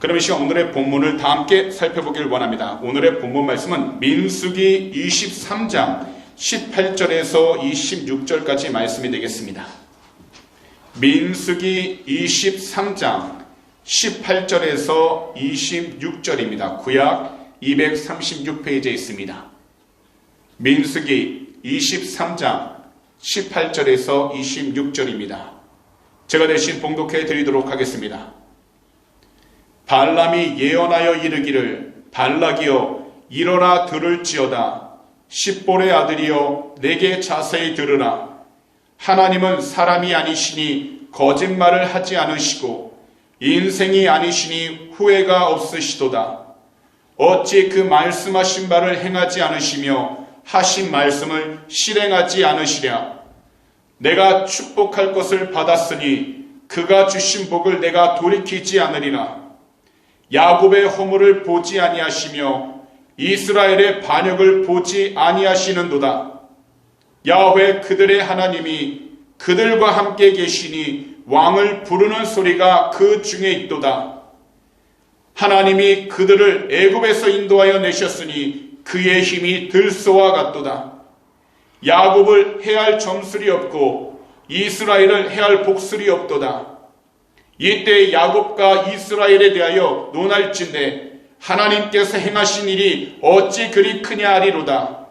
그럼 이 시간 오늘의 본문을 다 함께 살펴보길 원합니다. 오늘의 본문 말씀은 민수기 23장 18절에서 26절까지 말씀이 되겠습니다. 민수기 23장 18절에서 26절입니다. 구약 236페이지에 있습니다. 민수기 23장 18절에서 26절입니다. 제가 대신 봉독해 드리도록 하겠습니다. 발람이 예언하여 이르기를 발락이여 일어나 들을지어다. 십볼의 아들이여 내게 자세히 들으라. 하나님은 사람이 아니시니 거짓말을 하지 않으시고 인생이 아니시니 후회가 없으시도다. 어찌 그 말씀하신 바를 행하지 않으시며 하신 말씀을 실행하지 않으시랴. 내가 축복할 것을 받았으니 그가 주신 복을 내가 돌이키지 않으리라. 야곱의 허물을 보지 아니하시며 이스라엘의 반역을 보지 아니하시는도다. 야훼 그들의 하나님이 그들과 함께 계시니 왕을 부르는 소리가 그 중에 있도다. 하나님이 그들을 애굽에서 인도하여 내셨으니 그의 힘이 들소와 같도다. 야곱을 해할 점술이 없고 이스라엘을 해할 복술이 없도다. 이때 야곱과 이스라엘에 대하여 논할진대 하나님께서 행하신 일이 어찌 그리 크냐 하리로다.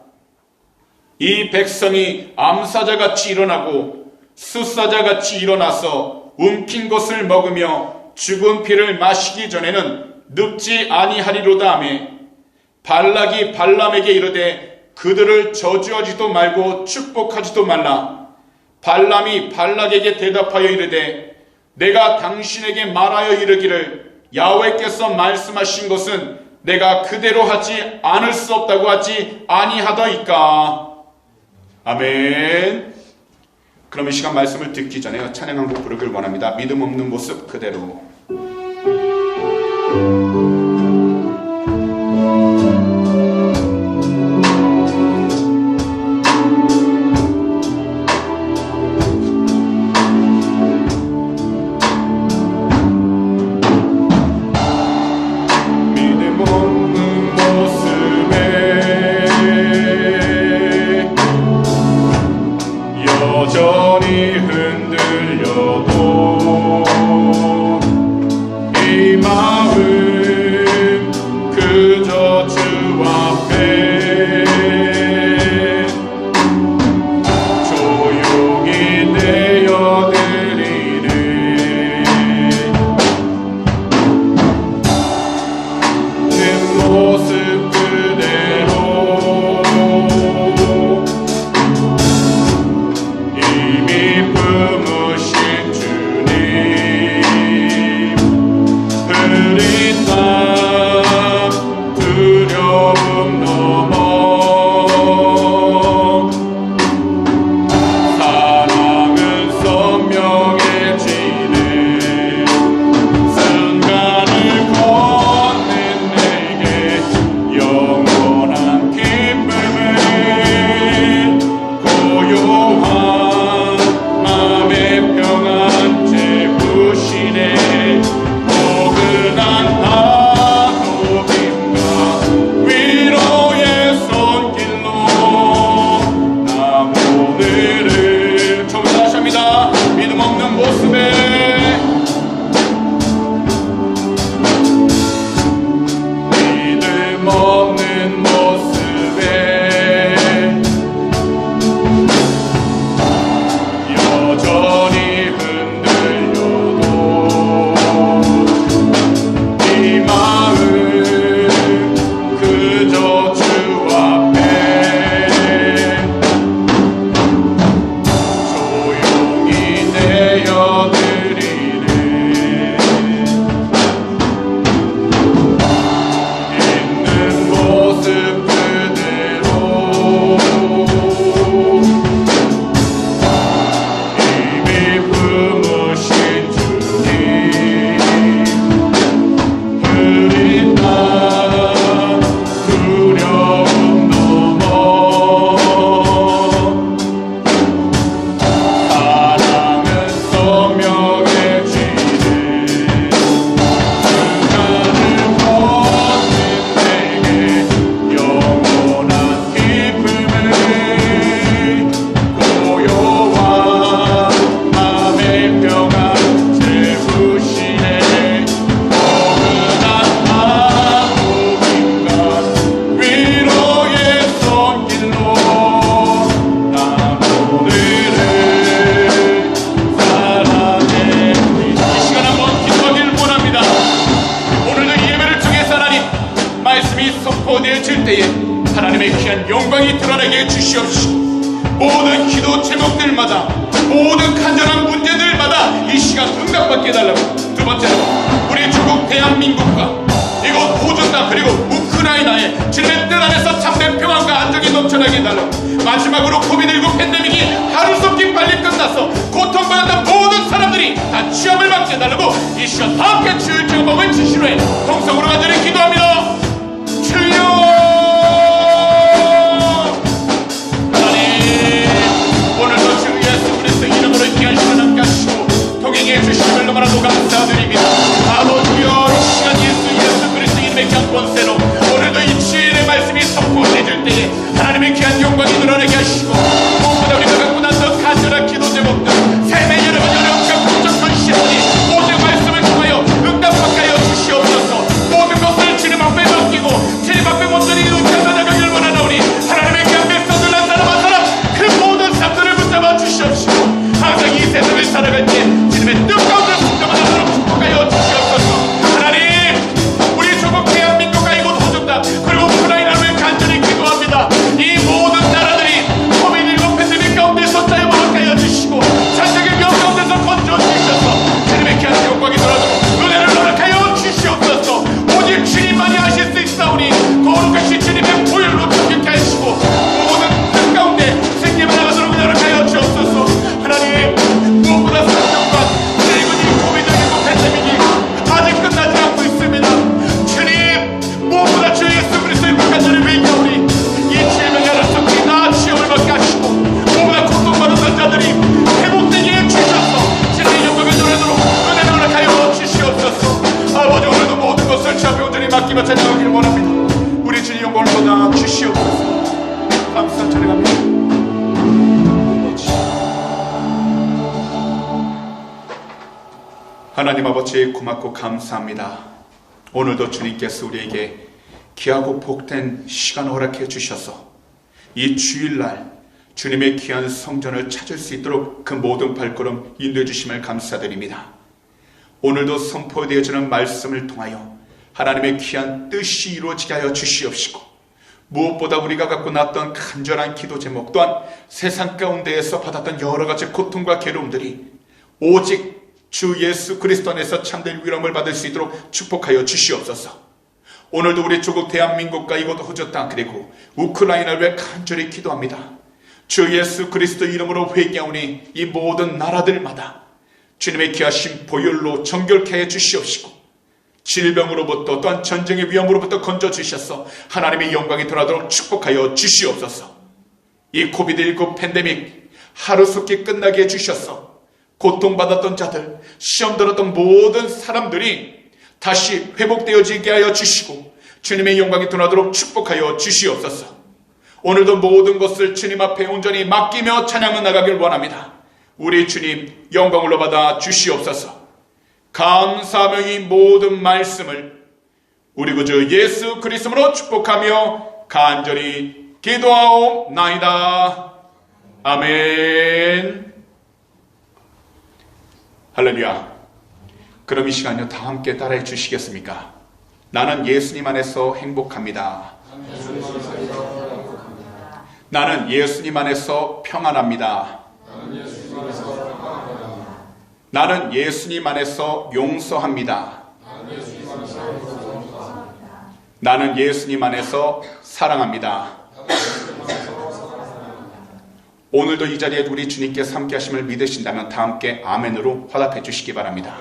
이 백성이 암사자같이 일어나고 숫사자같이 일어나서 움킨 것을 먹으며 죽은 피를 마시기 전에는 늙지 아니하리로다 하매 발락이 발람에게 이르되 그들을 저주하지도 말고 축복하지도 말라. 발람이 발락에게 대답하여 이르되 내가 당신에게 말하여 이르기를 야훼께서 말씀하신 것은 내가 그대로 하지 않을 수 없다고 하지 아니하더이까. 아멘. 그럼 이 시간 말씀을 듣기 전에 찬양 한 곡 부르길 원합니다. 믿음 없는 모습 그대로. 여전히 흔들려도 될 때에 하나님의 귀한 영광이 드러나게 해주시옵시고, 모든 기도 제목들마다, 모든 간절한 문제들마다 이 시간 응답받게 해달라고. 두 번째로 우리 조국 대한민국과 이곳 호주 땅 그리고 우크라이나의 주님의 뜻 안에서 참된 평안과 안정이 넘쳐나게 해달라고. 마지막으로 코비드19 팬데믹이 하루속히 빨리 끝나서 고통받았던 모든 사람들이 다 취업을 받게 해달라고. 이 시간 다 함께 주의 제목을 지시로 해 동성으로 간절히 기도합니다. 주여, 귀한 시간 함께 하시고 동행해 주시면 너무나도 감사드립니다. 아버지여, 이 시간 예수 그리스도 이름의 귀한 권세로 오늘도 이 주일의 말씀이 선포되어질 때에 하나님의 귀한 영광이 드러나게 하시고, 무엇보다 우리가 갖고 나서 간절한 기도 제목들, 삶의 여러 가지 어려움과 부족한 시련이 모든 말씀을 통하여 응답받게 하여 주시옵소서. 모든 것을 주님 앞에 맡기고 주님 앞에 온전히 의지하나가길 원하나오니 하나님의 귀한 백성들 한 사람 한 사람 그 모든 삶들을 붙잡아 주시옵시고, 항상 이 세상을 살아갈 때 주님의 뜻 가운데 순종하도록 축복하여 주시옵소서. 하나님, 우리 조국 대한민국과 이곳 호주 땅 그리고 우크라이나를 간절히 기도합니다. 이 모든 나라들이 코비드19 팬데믹 가운데서 자유롭게 하여 주시고 전쟁의 명 가운데서 건져 주셔서 주님의 귀한 영광이 돌아도록 은혜를 허락하여 주시옵소서. 오직 주님만이 하실 수 있사오니 거룩하신 주님의 보혈로 정결케 하시고 모든 뜻 가운데 생기만 나가도록 은혜를 허락하여 주옵소서. 하나님, 무엇보다 사정과 그리고 이 코비드19 팬데믹이 아직 끝나지 않고 있습니다. 주님, 무엇보다 주 예수 그리스도의 복한자를 위하오니 이 질병의 하루속히 나 치욕을 받게 하시고 무엇보다 고통받는 자들이 회복되게 해주셔서 주님의 영광을 드러내도록 은혜를 허락하여 주시옵소서. 아버지, 오늘도 모든 것을 주 앞에 온전히 맡기며 찬양하기를 원합니다. 우리 주님 영광을 받아 주시옵소서. 감사 찬양합니다. 하나님 아버지, 고맙고 감사합니다. 오늘도 주님께서 우리에게 귀하고 복된 시간을 허락해 주셔서 이 주일날 주님의 귀한 성전을 찾을 수 있도록 그 모든 발걸음 인도해 주심을 감사드립니다. 오늘도 선포되어지는 말씀을 통하여 하나님의 귀한 뜻이 이루어지게 하여 주시옵시고, 무엇보다 우리가 갖고 났던 간절한 기도 제목 또한 세상 가운데에서 받았던 여러 가지 고통과 괴로움들이 오직 주 예수 그리스도 안에서 참된 위로를 받을 수 있도록 축복하여 주시옵소서. 오늘도 우리 조국 대한민국과 이곳 호주 땅 그리고 우크라이나를 위해 간절히 기도합니다. 주 예수 그리스도 이름으로 회개하오니 이 모든 나라들마다 주님의 귀하신 보혈로 정결케 해 주시옵시고, 질병으로부터 또한 전쟁의 위험으로부터 건져 주셔서 하나님의 영광이 드러나도록 축복하여 주시옵소서. 이 코비드19 팬데믹 하루속히 끝나게 해 주셔서 고통받았던 자들, 시험 들었던 모든 사람들이 다시 회복되어지게 하여 주시고 주님의 영광이 드러나도록 축복하여 주시옵소서. 오늘도 모든 것을 주님 앞에 온전히 맡기며 찬양을 나가길 원합니다. 우리 주님 영광으로 받아 주시옵소서. 감사하며 이 모든 말씀을 우리 구주 예수 그리스도로 축복하며 간절히 기도하옵나이다. 아멘. 할렐루야. 그럼 이 시간요 다 함께 따라해 주시겠습니까? 나는 예수님 안에서 행복합니다. 나는 예수님 안에서 평안합니다. 나는 예수님 안에서 용서합니다. 나는 예수님 안에서 사랑합니다. 오늘도 이 자리에 우리 주님께서 함께 하심을 믿으신다면 다 함께 아멘으로 화답해 주시기 바랍니다.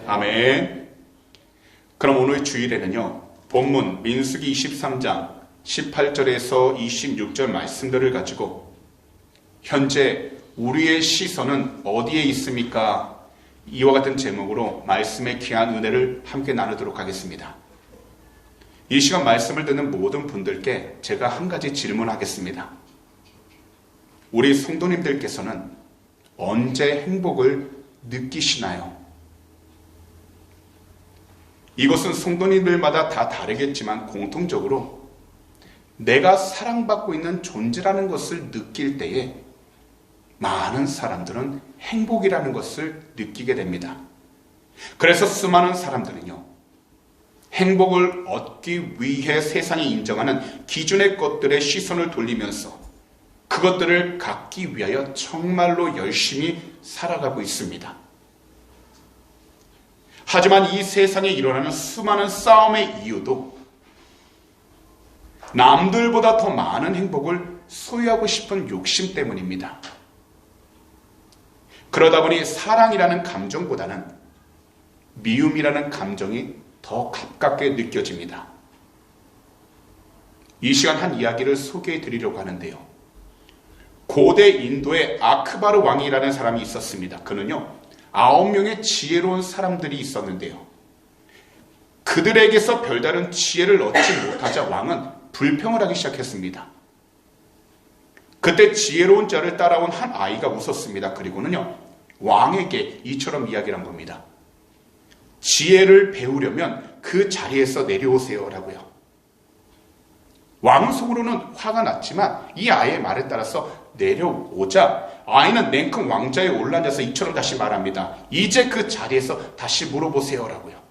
아멘. 그럼 오늘 주일에는요, 본문 민수기 23장 18절에서 26절 말씀들을 가지고 현재 우리의 시선은 어디에 있습니까? 이와 같은 제목으로 말씀의 귀한 은혜를 함께 나누도록 하겠습니다. 이 시간 말씀을 듣는 모든 분들께 제가 한 가지 질문하겠습니다. 우리 성도님들께서는 언제 행복을 느끼시나요? 이것은 성도님들마다 다 다르겠지만 공통적으로 내가 사랑받고 있는 존재라는 것을 느낄 때에 많은 사람들은 행복이라는 것을 느끼게 됩니다. 그래서 수많은 사람들은요, 행복을 얻기 위해 세상이 인정하는 기준의 것들의 시선을 돌리면서 그것들을 갖기 위하여 정말로 열심히 살아가고 있습니다. 하지만 이 세상에 일어나는 수많은 싸움의 이유도 남들보다 더 많은 행복을 소유하고 싶은 욕심 때문입니다. 그러다 보니 사랑이라는 감정보다는 미움이라는 감정이 더 가깝게 느껴집니다. 이 시간 한 이야기를 소개해 드리려고 하는데요. 고대 인도에 아크바르 왕이라는 사람이 있었습니다. 그는요, 9명의 지혜로운 사람들이 있었는데요. 그들에게서 별다른 지혜를 얻지 못하자 왕은 불평을 하기 시작했습니다. 그때 지혜로운 자를 따라온 한 아이가 웃었습니다. 그리고는요, 왕에게 이처럼 이야기를 한 겁니다. 지혜를 배우려면 그 자리에서 내려오세요 라고요. 왕은 속으로는 화가 났지만 이 아이의 말에 따라서 내려오자 아이는 냉큼 왕좌에 올라앉아서 이처럼 다시 말합니다. 이제 그 자리에서 다시 물어보세요 라고요.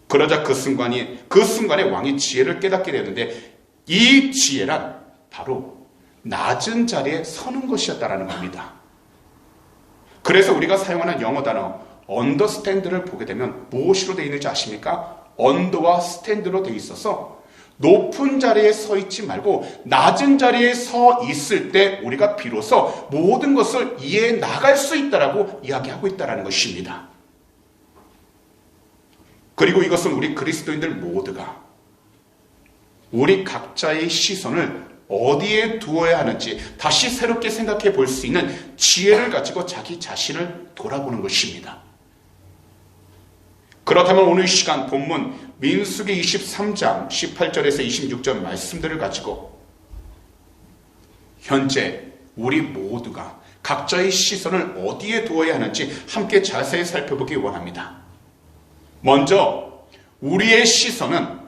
그러자 그 순간에 왕이 지혜를 깨닫게 되는데, 이 지혜란 바로 낮은 자리에 서는 것이었다라는 겁니다. 그래서 우리가 사용하는 영어 단어 understand를 보게 되면 무엇으로 되어 있는지 아십니까? under와 stand로 되어 있어서 높은 자리에 서 있지 말고 낮은 자리에 서 있을 때 우리가 비로소 모든 것을 이해해 나갈 수 있다라고 이야기하고 있다는 것입니다. 그리고 이것은 우리 그리스도인들 모두가 우리 각자의 시선을 어디에 두어야 하는지 다시 새롭게 생각해 볼 수 있는 지혜를 가지고 자기 자신을 돌아보는 것입니다. 그렇다면 오늘 시간 본문 민수기 23장 18절에서 26절 말씀들을 가지고 현재 우리 모두가 각자의 시선을 어디에 두어야 하는지 함께 자세히 살펴보기 원합니다. 먼저 우리의 시선은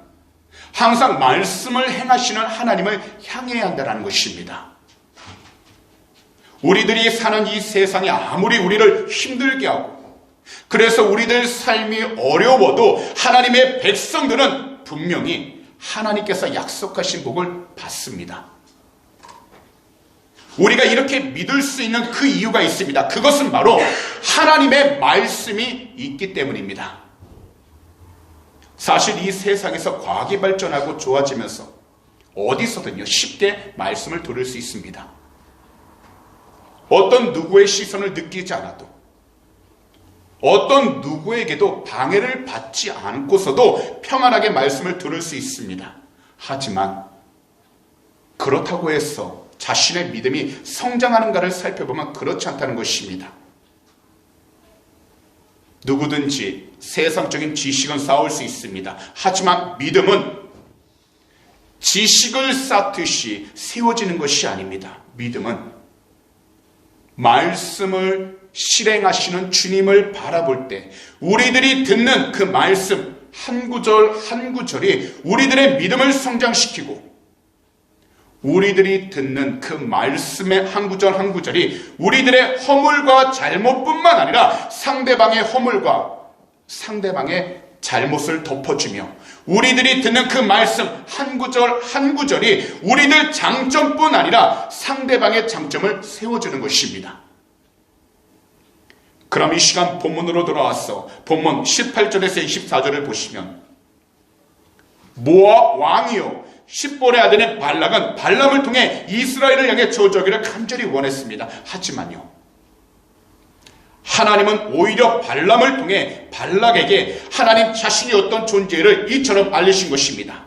항상 말씀을 행하시는 하나님을 향해야 한다는 것입니다. 우리들이 사는 이 세상이 아무리 우리를 힘들게 하고 그래서 우리들 삶이 어려워도 하나님의 백성들은 분명히 하나님께서 약속하신 복을 받습니다. 우리가 이렇게 믿을 수 있는 그 이유가 있습니다. 그것은 바로 하나님의 말씀이 있기 때문입니다. 사실 이 세상에서 과학이 발전하고 좋아지면서 어디서든요 쉽게 말씀을 들을 수 있습니다. 어떤 누구의 시선을 느끼지 않아도 어떤 누구에게도 방해를 받지 않고서도 평안하게 말씀을 들을 수 있습니다. 하지만 그렇다고 해서 자신의 믿음이 성장하는가를 살펴보면 그렇지 않다는 것입니다. 누구든지 세상적인 지식은 쌓을 수 있습니다. 하지만 믿음은 지식을 쌓듯이 세워지는 것이 아닙니다. 믿음은 말씀을 실행하시는 주님을 바라볼 때 우리들이 듣는 그 말씀 한 구절 한 구절이 우리들의 믿음을 성장시키고 우리들이 듣는 그 말씀의 한 구절 한 구절이 우리들의 허물과 잘못뿐만 아니라 상대방의 허물과 상대방의 잘못을 덮어주며 우리들이 듣는 그 말씀 한 구절 한 구절이 우리들 장점뿐 아니라 상대방의 장점을 세워주는 것입니다. 그럼 이 시간 본문으로 돌아와서 본문 18절에서 24절을 보시면 모압 왕이요 십볼의 아들인 발락은 발람을 통해 이스라엘을 향해 저주하기를 간절히 원했습니다. 하지만요 하나님은 오히려 발람을 통해 발락에게 하나님 자신이 어떤 존재를 이처럼 알리신 것입니다.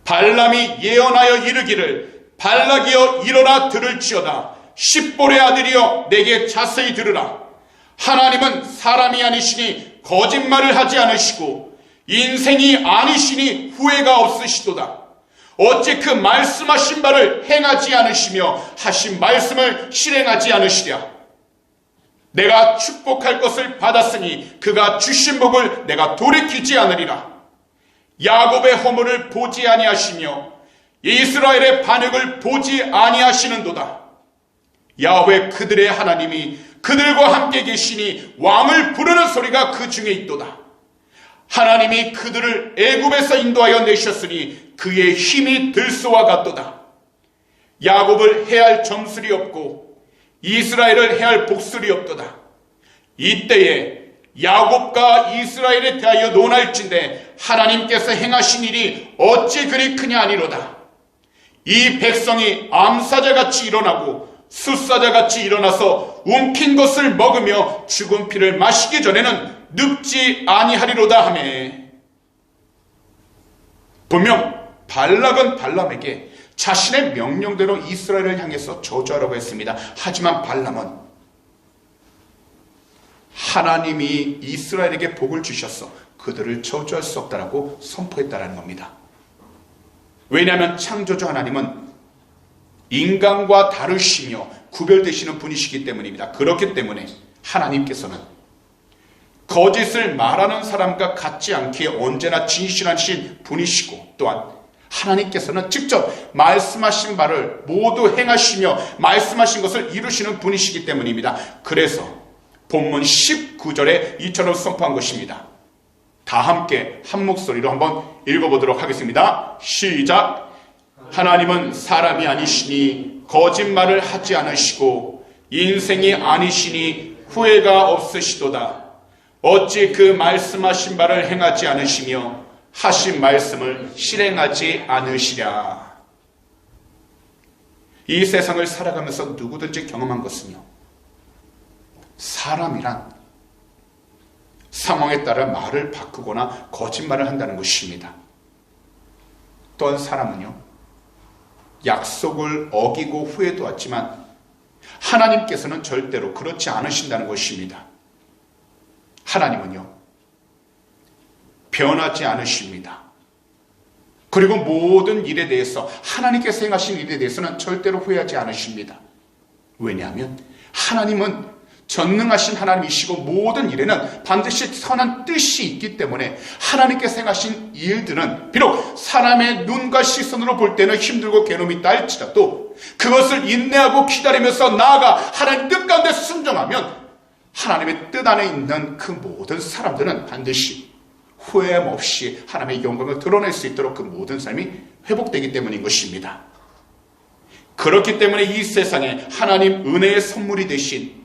발람이 예언하여 이르기를 발락이여 일어나 들을지어다. 십볼의 아들이여 내게 자세히 들으라. 하나님은 사람이 아니시니 거짓말을 하지 않으시고 인생이 아니시니 후회가 없으시도다. 어찌 그 말씀하신 바를 행하지 않으시며 하신 말씀을 실행하지 않으시랴. 내가 축복할 것을 받았으니 그가 주신 복을 내가 돌이키지 않으리라. 야곱의 허물을 보지 아니하시며 이스라엘의 반역을 보지 아니하시는도다. 야훼 그들의 하나님이 그들과 함께 계시니 왕을 부르는 소리가 그 중에 있도다. 하나님이 그들을 애굽에서 인도하여 내셨으니 그의 힘이 들소와 같도다. 야곱을 해할 점술이 없고 이스라엘을 해할 복술이 없도다. 이때에 야곱과 이스라엘에 대하여 논할진대 하나님께서 행하신 일이 어찌 그리 크냐 아니로다. 이 백성이 암사자같이 일어나고 숫사자같이 일어나서 움킨 것을 먹으며 죽은 피를 마시기 전에는 늙지 아니하리로다 하매. 분명 발락은 발람에게 자신의 명령대로 이스라엘을 향해서 저주하라고 했습니다. 하지만 발람은 하나님이 이스라엘에게 복을 주셔서 그들을 저주할 수 없다라고 선포했다라는 겁니다. 왜냐하면 창조주 하나님은 인간과 다르시며 구별되시는 분이시기 때문입니다. 그렇기 때문에 하나님께서는 거짓을 말하는 사람과 같지 않기에 언제나 진실하신 분이시고, 또한 하나님께서는 직접 말씀하신 바를 모두 행하시며 말씀하신 것을 이루시는 분이시기 때문입니다. 그래서 본문 19절에 이처럼 선포한 것입니다. 다 함께 한 목소리로 한번 읽어보도록 하겠습니다. 시작. 하나님은 사람이 아니시니 거짓말을 하지 않으시고 인생이 아니시니 후회가 없으시도다. 어찌 그 말씀하신 바를 행하지 않으시며 하신 말씀을 실행하지 않으시랴. 이 세상을 살아가면서 누구든지 경험한 것은요, 사람이란 상황에 따라 말을 바꾸거나 거짓말을 한다는 것입니다. 또한 사람은요, 약속을 어기고 후회도 하지만 하나님께서는 절대로 그렇지 않으신다는 것입니다. 하나님은요, 변하지 않으십니다. 그리고 모든 일에 대해서, 하나님께서 행하신 일에 대해서는 절대로 후회하지 않으십니다. 왜냐하면 하나님은 전능하신 하나님이시고 모든 일에는 반드시 선한 뜻이 있기 때문에 하나님께서 행하신 일들은 비록 사람의 눈과 시선으로 볼 때는 힘들고 괴로움이 있다 할지라도 그것을 인내하고 기다리면서 나아가 하나님 뜻 가운데 순종하면 하나님의 뜻 안에 있는 그 모든 사람들은 반드시 후회함 없이 하나님의 영광을 드러낼 수 있도록 그 모든 삶이 회복되기 때문인 것입니다. 그렇기 때문에 이 세상에 하나님 은혜의 선물이 되신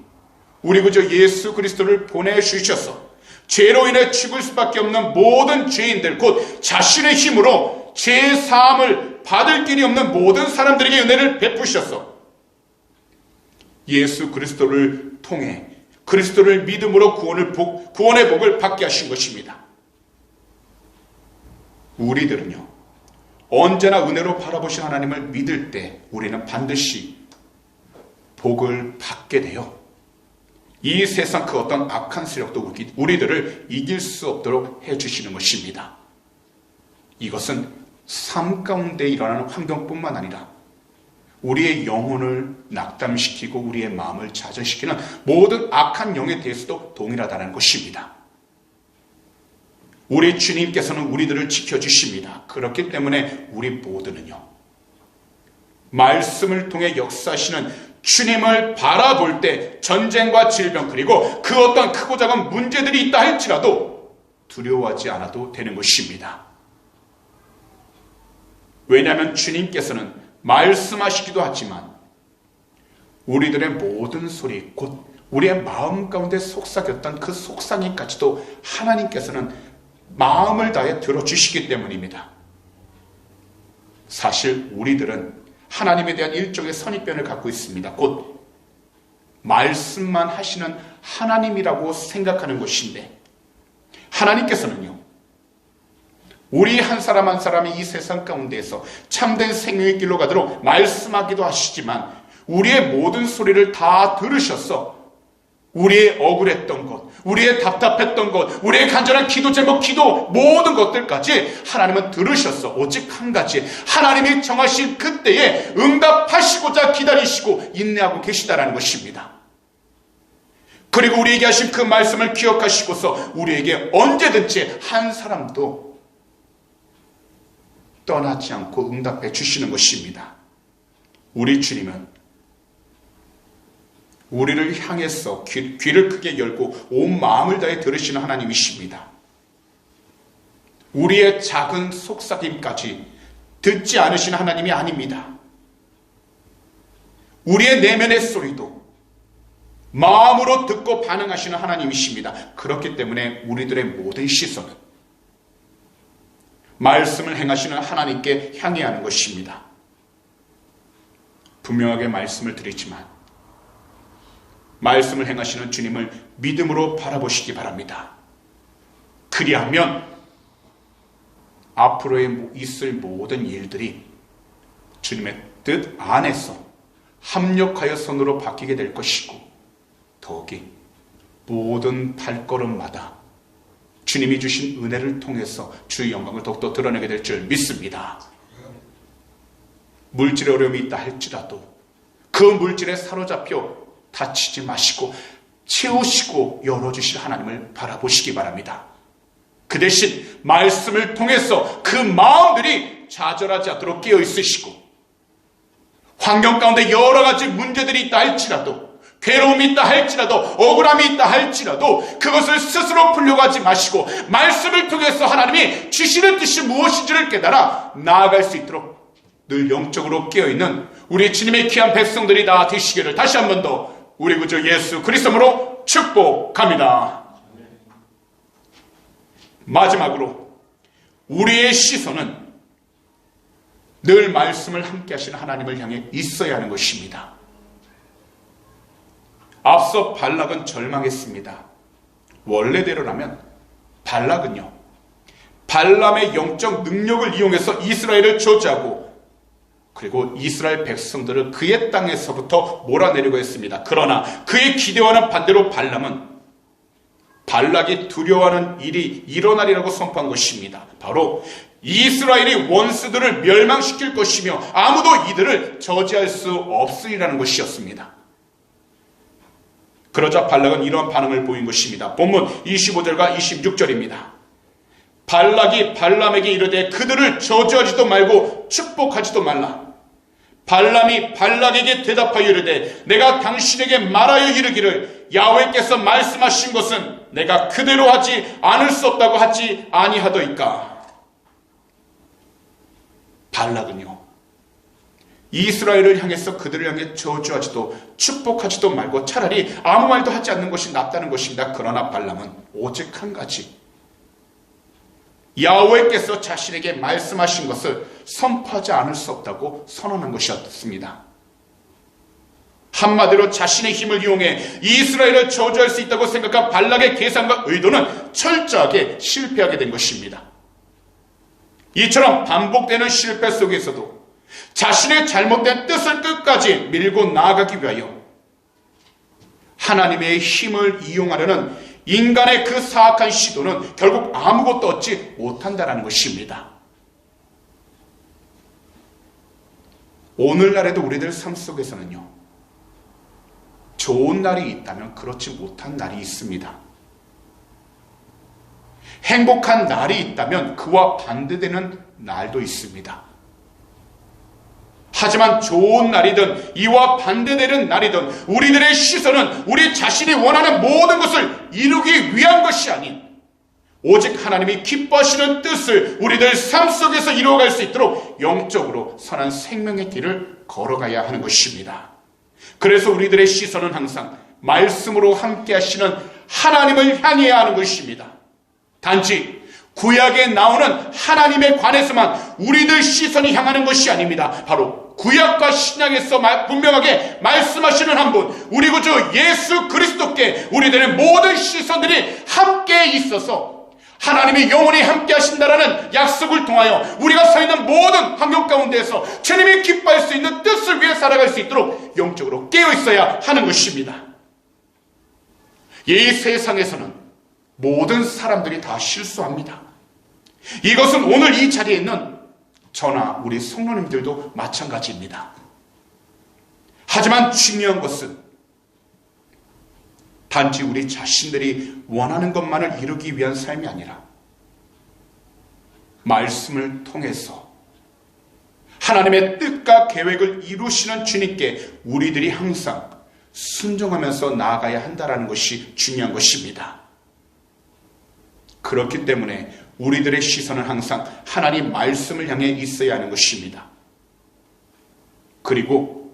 우리 구주 예수 그리스도를 보내주셔서 죄로 인해 죽을 수밖에 없는 모든 죄인들, 곧 자신의 힘으로 죄 사함을 받을 길이 없는 모든 사람들에게 은혜를 베푸셔서 예수 그리스도를 통해 그리스도를 믿음으로 구원의 복을 받게 하신 것입니다. 우리들은요, 언제나 은혜로 바라보신 하나님을 믿을 때 우리는 반드시 복을 받게 돼요. 이 세상 그 어떤 악한 세력도 우리들을 이길 수 없도록 해주시는 것입니다. 이것은 삶 가운데 일어나는 환경뿐만 아니라 우리의 영혼을 낙담시키고 우리의 마음을 좌절시키는 모든 악한 영에 대해서도 동일하다는 것입니다. 우리 주님께서는 우리들을 지켜주십니다. 그렇기 때문에 우리 모두는요, 말씀을 통해 역사하시는 주님을 바라볼 때 전쟁과 질병, 그리고 그 어떤 크고 작은 문제들이 있다 할지라도 두려워하지 않아도 되는 것입니다. 왜냐하면 주님께서는 말씀하시기도 하지만 우리들의 모든 소리, 곧 우리의 마음 가운데 속삭였던 그 속삭임까지도 하나님께서는 마음을 다해 들어주시기 때문입니다. 사실 우리들은 하나님에 대한 일종의 선입견을 갖고 있습니다. 곧 말씀만 하시는 하나님이라고 생각하는 것인데, 하나님께서는요, 우리 한 사람 한 사람이 이 세상 가운데에서 참된 생명의 길로 가도록 말씀하기도 하시지만 우리의 모든 소리를 다 들으셔서 우리의 억울했던 것, 우리의 답답했던 것, 우리의 간절한 기도 제목, 기도 모든 것들까지 하나님은 들으셔서 오직 한 가지, 하나님이 정하신 그때에 응답하시고자 기다리시고 인내하고 계시다라는 것입니다. 그리고 우리에게 하신 그 말씀을 기억하시고서 우리에게 언제든지 한 사람도 떠나지 않고 응답해 주시는 것입니다. 우리 주님은 우리를 향해서 귀를 크게 열고 온 마음을 다해 들으시는 하나님이십니다. 우리의 작은 속삭임까지 듣지 않으시는 하나님이 아닙니다. 우리의 내면의 소리도 마음으로 듣고 반응하시는 하나님이십니다. 그렇기 때문에 우리들의 모든 시선은 말씀을 행하시는 하나님께 향해 하는 것입니다. 분명하게 말씀을 드리지만 말씀을 행하시는 주님을 믿음으로 바라보시기 바랍니다. 그리하면 앞으로의 있을 모든 일들이 주님의 뜻 안에서 합력하여 선으로 바뀌게 될 것이고, 더욱이 모든 발걸음마다 주님이 주신 은혜를 통해서 주의 영광을 더욱더 드러내게 될 줄 믿습니다. 물질의 어려움이 있다 할지라도 그 물질에 사로잡혀 다치지 마시고 채우시고 열어주실 하나님을 바라보시기 바랍니다. 그 대신 말씀을 통해서 그 마음들이 좌절하지 않도록 깨어 있으시고, 환경 가운데 여러 가지 문제들이 있다 할지라도, 괴로움이 있다 할지라도, 억울함이 있다 할지라도 그것을 스스로 풀려고 하지 마시고 말씀을 통해서 하나님이 주시는 뜻이 무엇인지를 깨달아 나아갈 수 있도록 늘 영적으로 깨어있는 우리 주님의 귀한 백성들이 다 되시기를 다시 한 번 더 우리 구주 예수 그리스도로 축복합니다. 마지막으로 우리의 시선은 늘 말씀을 함께 하시는 하나님을 향해 있어야 하는 것입니다. 앞서 발락은 절망했습니다. 원래대로라면 발락은요, 발람의 영적 능력을 이용해서 이스라엘을 저주하고 그리고 이스라엘 백성들을 그의 땅에서부터 몰아내려고 했습니다. 그러나 그의 기대와는 반대로 발람은 발락이 두려워하는 일이 일어나리라고 선포한 것입니다. 바로 이스라엘이 원수들을 멸망시킬 것이며 아무도 이들을 저지할 수 없으리라는 것이었습니다. 그러자 발락은 이러한 반응을 보인 것입니다. 본문 25절과 26절입니다. 발락이 발람에게 이르되 그들을 저주하지도 말고 축복하지도 말라. 발람이 발락에게 대답하여 이르되 내가 당신에게 말하여 이르기를 야훼께서 말씀하신 것은 내가 그대로 하지 않을 수 없다고 하지 아니하더이까. 발락은요, 이스라엘을 향해서 그들을 향해 저주하지도 축복하지도 말고 차라리 아무 말도 하지 않는 것이 낫다는 것입니다. 그러나 발람은 오직 한 가지, 야훼께서 자신에게 말씀하신 것을 선포하지 않을 수 없다고 선언한 것이었습니다. 한마디로 자신의 힘을 이용해 이스라엘을 저주할 수 있다고 생각한 발락의 계산과 의도는 철저하게 실패하게 된 것입니다. 이처럼 반복되는 실패 속에서도 자신의 잘못된 뜻을 끝까지 밀고 나아가기 위하여 하나님의 힘을 이용하려는 인간의 그 사악한 시도는 결국 아무것도 얻지 못한다는 것입니다. 오늘날에도 우리들 삶 속에서는요, 좋은 날이 있다면 그렇지 못한 날이 있습니다. 행복한 날이 있다면 그와 반대되는 날도 있습니다. 하지만 좋은 날이든 이와 반대되는 날이든 우리들의 시선은 우리 자신이 원하는 모든 것을 이루기 위한 것이 아닌 오직 하나님이 기뻐하시는 뜻을 우리들 삶 속에서 이루어갈 수 있도록 영적으로 선한 생명의 길을 걸어가야 하는 것입니다. 그래서 우리들의 시선은 항상 말씀으로 함께 하시는 하나님을 향해야 하는 것입니다. 단지 구약에 나오는 하나님에 관해서만 우리들 시선이 향하는 것이 아닙니다. 바로 구약과 신약에서 분명하게 말씀하시는 한 분, 우리 구주 예수 그리스도께 우리들의 모든 시선들이 함께 있어서 하나님이 영원히 함께 하신다라는 약속을 통하여 우리가 서 있는 모든 환경 가운데에서 주님이 기뻐할 수 있는 뜻을 위해 살아갈 수 있도록 영적으로 깨어 있어야 하는 것입니다. 이 세상에서는 모든 사람들이 다 실수합니다. 이것은 오늘 이 자리에 있는 저나 우리 성도님들도 마찬가지입니다. 하지만 중요한 것은 단지 우리 자신들이 원하는 것만을 이루기 위한 삶이 아니라 말씀을 통해서 하나님의 뜻과 계획을 이루시는 주님께 우리들이 항상 순종하면서 나아가야 한다는 것이 중요한 것입니다. 그렇기 때문에 우리들의 시선은 항상 하나님 말씀을 향해 있어야 하는 것입니다. 그리고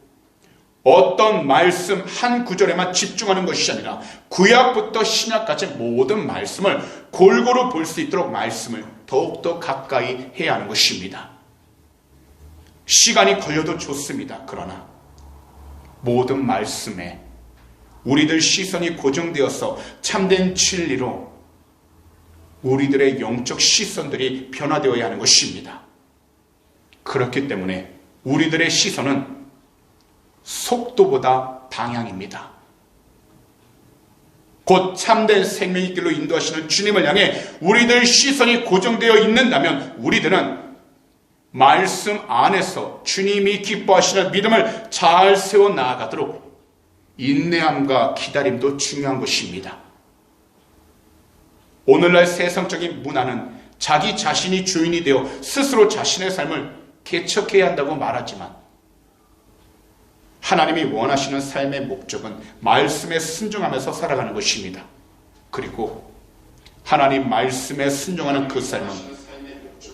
어떤 말씀 한 구절에만 집중하는 것이 아니라 구약부터 신약까지 모든 말씀을 골고루 볼 수 있도록 말씀을 더욱더 가까이 해야 하는 것입니다. 시간이 걸려도 좋습니다. 그러나 모든 말씀에 우리들 시선이 고정되어서 참된 진리로 우리들의 영적 시선들이 변화되어야 하는 것입니다. 그렇기 때문에 우리들의 시선은 속도보다 방향입니다. 곧 참된 생명의 길로 인도하시는 주님을 향해 우리들 시선이 고정되어 있는다면 우리들은 말씀 안에서 주님이 기뻐하시는 믿음을 잘 세워 나아가도록 인내함과 기다림도 중요한 것입니다. 오늘날 세상적인 문화는 자기 자신이 주인이 되어 스스로 자신의 삶을 개척해야 한다고 말하지만 하나님이 원하시는 삶의 목적은 말씀에 순종하면서 살아가는 것입니다. 그리고 하나님 말씀에 순종하는 그 삶은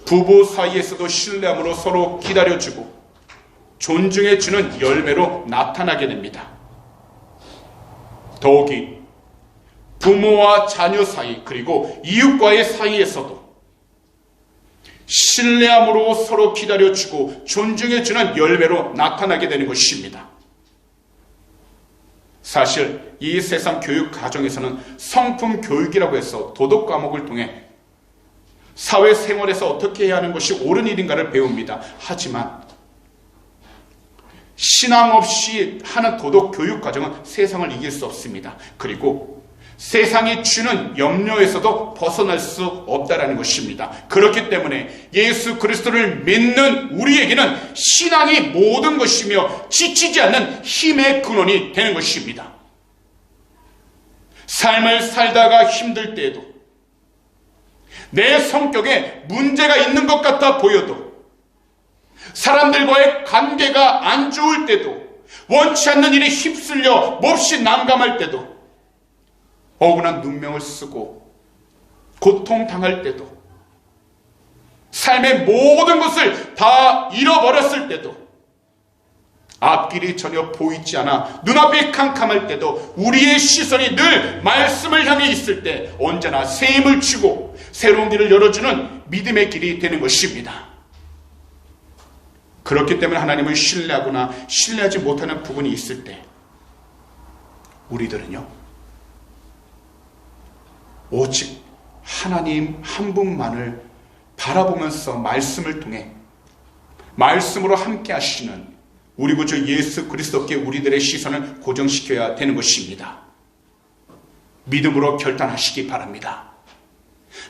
부부 사이에서도 신뢰함으로 서로 기다려주고 존중해주는 열매로 나타나게 됩니다. 더욱이 부모와 자녀 사이 그리고 이웃과의 사이에서도 신뢰함으로 서로 기다려주고 존중해주는 열매로 나타나게 되는 것입니다. 사실 이 세상 교육 과정에서는 성품 교육이라고 해서 도덕 과목을 통해 사회생활에서 어떻게 해야 하는 것이 옳은 일인가를 배웁니다. 하지만 신앙 없이 하는 도덕 교육 과정은 세상을 이길 수 없습니다. 그리고 세상이 주는 염려에서도 벗어날 수 없다라는 것입니다. 그렇기 때문에 예수 그리스도를 믿는 우리에게는 신앙이 모든 것이며 지치지 않는 힘의 근원이 되는 것입니다. 삶을 살다가 힘들 때에도 내 성격에 문제가 있는 것 같아 보여도 사람들과의 관계가 안 좋을 때도 원치 않는 일에 휩쓸려 몹시 난감할 때도 억울한 눈명을 쓰고 고통당할 때도 삶의 모든 것을 다 잃어버렸을 때도 앞길이 전혀 보이지 않아 눈앞이 캄캄할 때도 우리의 시선이 늘 말씀을 향해 있을 때 언제나 새 힘을 주고 새로운 길을 열어주는 믿음의 길이 되는 것입니다. 그렇기 때문에 하나님을 신뢰하거나 신뢰하지 못하는 부분이 있을 때 우리들은요 오직 하나님 한 분만을 바라보면서 말씀을 통해 말씀으로 함께 하시는 우리 구주 예수 그리스도께 우리들의 시선을 고정시켜야 되는 것입니다. 믿음으로 결단하시기 바랍니다.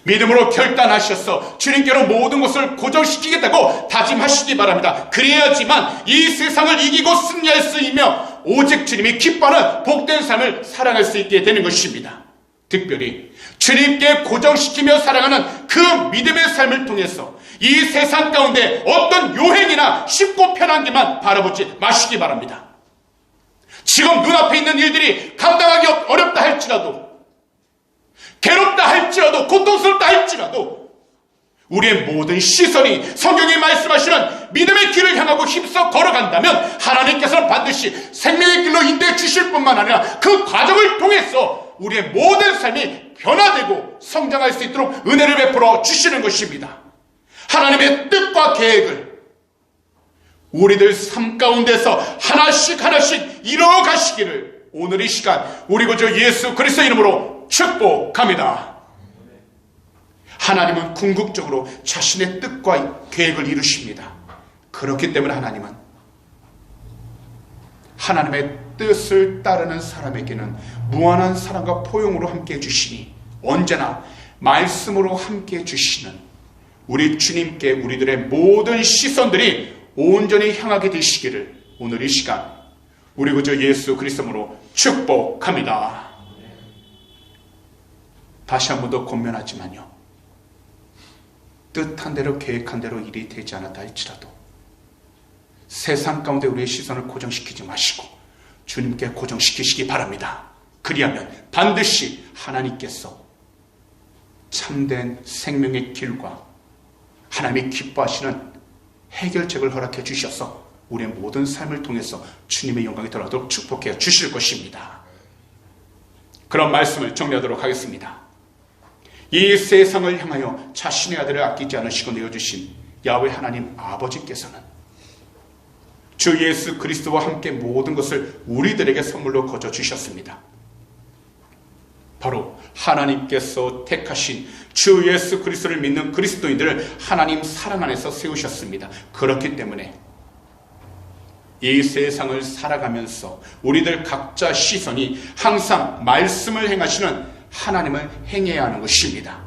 믿음으로 결단하셔서 주님께로 모든 것을 고정시키겠다고 다짐하시기 바랍니다. 그래야지만 이 세상을 이기고 승리할 수 있며 오직 주님이 기뻐하는 복된 삶을 살아갈 수 있게 되는 것입니다. 특별히 주님께 고정시키며 살아가는 그 믿음의 삶을 통해서 이 세상 가운데 어떤 요행이나 쉽고 편한 길만 바라보지 마시기 바랍니다. 지금 눈앞에 있는 일들이 감당하기 어렵다 할지라도 괴롭다 할지라도 고통스럽다 할지라도 우리의 모든 시선이 성경이 말씀하시는 믿음의 길을 향하고 힘써 걸어간다면 하나님께서는 반드시 생명의 길로 인도해 주실 뿐만 아니라 그 과정을 통해서 우리의 모든 삶이 변화되고 성장할 수 있도록 은혜를 베풀어 주시는 것입니다. 하나님의 뜻과 계획을 우리들 삶 가운데서 하나씩 하나씩 이뤄가시기를 오늘 이 시간 우리 구주 예수 그리스도 이름으로 축복합니다. 하나님은 궁극적으로 자신의 뜻과 계획을 이루십니다. 그렇기 때문에 하나님은 하나님의 뜻을 따르는 사람에게는 무한한 사랑과 포용으로 함께 해주시니 언제나 말씀으로 함께 해주시는 우리 주님께 우리들의 모든 시선들이 온전히 향하게 되시기를 오늘 이 시간 우리 구주 예수 그리스도로 축복합니다. 다시 한 번 더 권면하지만요, 뜻한 대로 계획한 대로 일이 되지 않았다 할지라도 세상 가운데 우리의 시선을 고정시키지 마시고 주님께 고정시키시기 바랍니다. 그리하면 반드시 하나님께서 참된 생명의 길과 하나님이 기뻐하시는 해결책을 허락해 주셔서 우리의 모든 삶을 통해서 주님의 영광이 드러나도록 축복해 주실 것입니다. 그런 말씀을 정리하도록 하겠습니다. 이 세상을 향하여 자신의 아들을 아끼지 않으시고 내어주신 야훼 하나님 아버지께서는 주 예수 그리스도와 함께 모든 것을 우리들에게 선물로 거저 주셨습니다. 바로 하나님께서 택하신 주 예수 그리스도를 믿는 그리스도인들을 하나님 사랑 안에서 세우셨습니다. 그렇기 때문에 이 세상을 살아가면서 우리들 각자 시선이 항상 말씀을 행하시는 하나님을 행해야 하는 것입니다.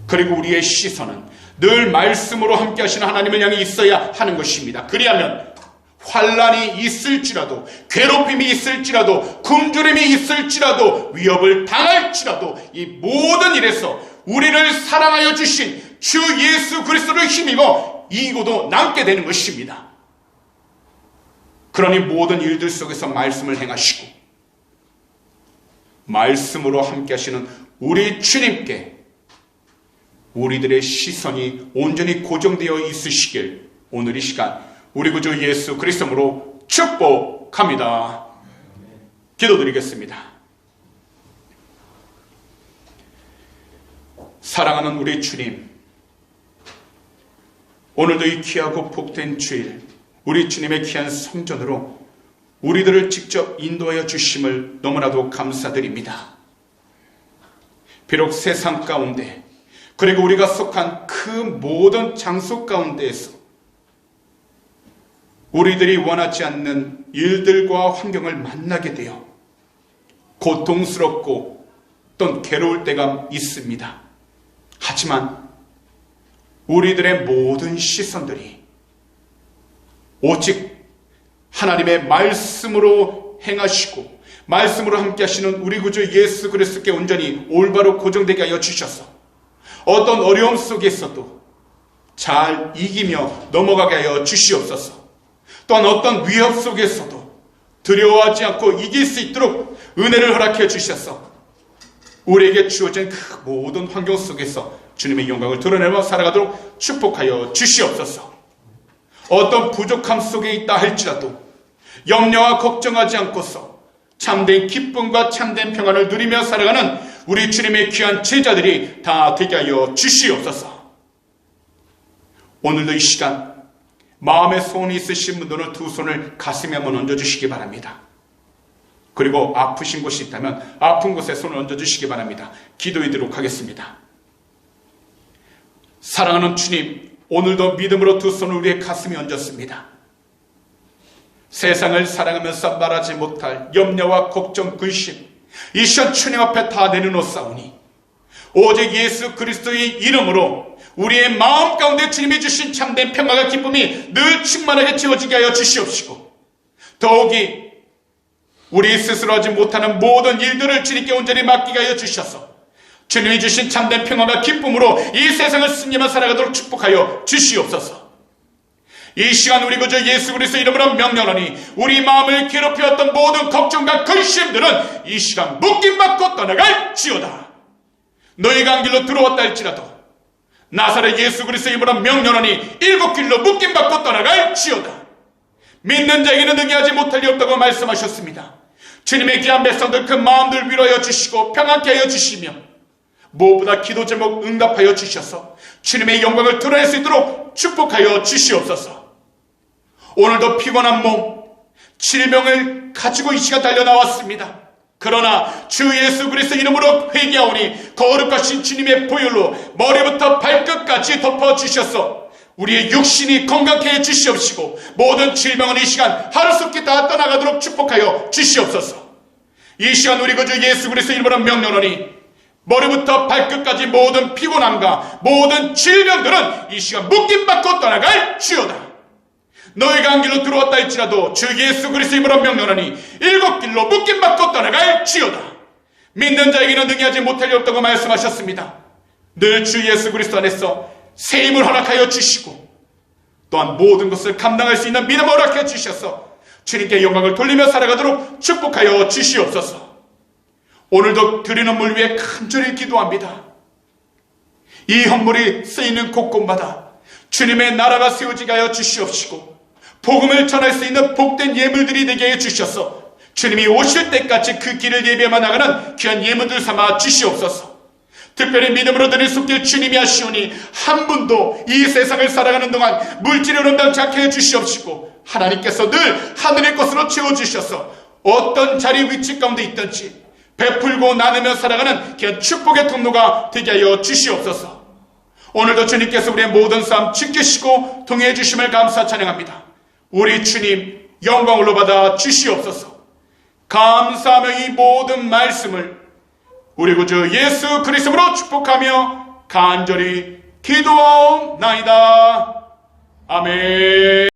그리고 우리의 시선은 늘 말씀으로 함께 하시는 하나님을 향해 있어야 하는 것입니다. 그리하면 환난이 있을지라도, 괴롭힘이 있을지라도, 굶주림이 있을지라도, 위협을 당할지라도 이 모든 일에서 우리를 사랑하여 주신 주 예수 그리스도를 힘입어 이기고도 남게 되는 것입니다. 그러니 모든 일들 속에서 말씀을 행하시고 말씀으로 함께 하시는 우리 주님께 우리들의 시선이 온전히 고정되어 있으시길 오늘 이 시간 우리 구주 예수 그리스도로 축복합니다. 기도드리겠습니다. 사랑하는 우리 주님, 오늘도 이 귀하고 복된 주일 우리 주님의 귀한 성전으로 우리들을 직접 인도하여 주심을 너무나도 감사드립니다. 비록 세상 가운데 그리고 우리가 속한 그 모든 장소 가운데에서 우리들이 원하지 않는 일들과 환경을 만나게 되어 고통스럽고 또는 괴로울 때가 있습니다. 하지만 우리들의 모든 시선들이 오직 하나님의 말씀으로 행하시고 말씀으로 함께 하시는 우리 구주 예수 그리스도께 온전히 올바로 고정되게 하여 주셔서 어떤 어려움 속에서도 잘 이기며 넘어가게 하여 주시옵소서. 또한 어떤 위협 속에서도 두려워하지 않고 이길 수 있도록 은혜를 허락해 주셔서 우리에게 주어진 그 모든 환경 속에서 주님의 영광을 드러내며 살아가도록 축복하여 주시옵소서. 어떤 부족함 속에 있다 할지라도 염려와 걱정하지 않고서 참된 기쁨과 참된 평안을 누리며 살아가는 우리 주님의 귀한 제자들이 다 되게 하여 주시옵소서. 오늘도 이 시간 마음에 소원이 있으신 분들은 두 손을 가슴에 한번 얹어주시기 바랍니다. 그리고 아프신 곳이 있다면 아픈 곳에 손을 얹어주시기 바랍니다. 기도하도록 하겠습니다. 사랑하는 주님, 오늘도 믿음으로 두 손을 우리의 가슴에 얹었습니다. 세상을 살아가면서 말하지 못할 염려와 걱정, 근심 이 시간 주님 앞에 다 내려놓사오니 오직 예수 그리스도의 이름으로 우리의 마음 가운데 주님이 주신 참된 평화와 기쁨이 늘 충만하게 채워지게 하여 주시옵시고 더욱이 우리 스스로 하지 못하는 모든 일들을 주님께 온전히 맡기게 하여 주셔서 주님이 주신 참된 평화와 기쁨으로 이 세상을 승리하며 살아가도록 축복하여 주시옵소서. 이 시간 우리 구주 예수 그리스도 이름으로 명령하니 우리 마음을 괴롭히었던 모든 걱정과 근심들은 이 시간 묶임받고 떠나갈지어다. 너희가 한 길로 들어왔다 할지라도 나사렛 예수 그리스도 이름으로 명령하니 일곱 길로 묶임받고 떠나갈지어다. 믿는 자에게는 능히하지 못할 리 없다고 말씀하셨습니다. 주님의 귀한 백성들 그 마음들 위로하여 주시고 평안케 하여 주시며 무엇보다 기도 제목 응답하여 주셔서 주님의 영광을 드러낼 수 있도록 축복하여 주시옵소서. 오늘도 피곤한 몸, 질병을 가지고 이 시간 달려나왔습니다. 그러나 주 예수 그리스도 이름으로 회개하오니 거룩하신 주님의 보혈로 머리부터 발끝까지 덮어주셔서 우리의 육신이 건강케 해주시옵시고 모든 질병은 이 시간 하루속히 다 떠나가도록 축복하여 주시옵소서. 이 시간 우리 구주 예수 그리스도 이름으로 명령하니 머리부터 발끝까지 모든 피곤함과 모든 질병들은 이 시간 묶임받고 떠나갈지어다. 너희가 한 길로 들어왔다 할지라도 주 예수 그리스도 이름으로 명령하니 일곱 길로 묶임받고 떠나갈지어다. 믿는 자에게는 능히하지 못할 리 없다고 말씀하셨습니다. 늘 주 예수 그리스도 안에서 새 힘을 허락하여 주시고 또한 모든 것을 감당할 수 있는 믿음을 허락해 주셔서 주님께 영광을 돌리며 살아가도록 축복하여 주시옵소서. 오늘도 드리는 물 위에 간절히 기도합니다. 이 헌물이 쓰이는 곳곳마다 주님의 나라가 세워지게 하여 주시옵시고 복음을 전할 수 있는 복된 예물들이 되게 해 주셔서 주님이 오실 때까지 그 길을 예비하며 나가는 귀한 예물들 삼아 주시옵소서. 특별히 믿음으로 드릴 손길 주님이 하시오니 한 분도 이 세상을 살아가는 동안 물질을 온당치 않게 해주시옵시고 하나님께서 늘 하늘의 것으로 채워주셔서 어떤 자리 위치 가운데 있든지 베풀고 나누며 살아가는 귀한 축복의 통로가 되게 하여 주시옵소서. 오늘도 주님께서 우리의 모든 삶 지키시고 통해 주심을 감사 찬양합니다. 우리 주님 영광을 받아 주시옵소서. 감사하며 이 모든 말씀을 우리 구주 예수 그리스도로 축복하며 간절히 기도하옵나이다. 아멘.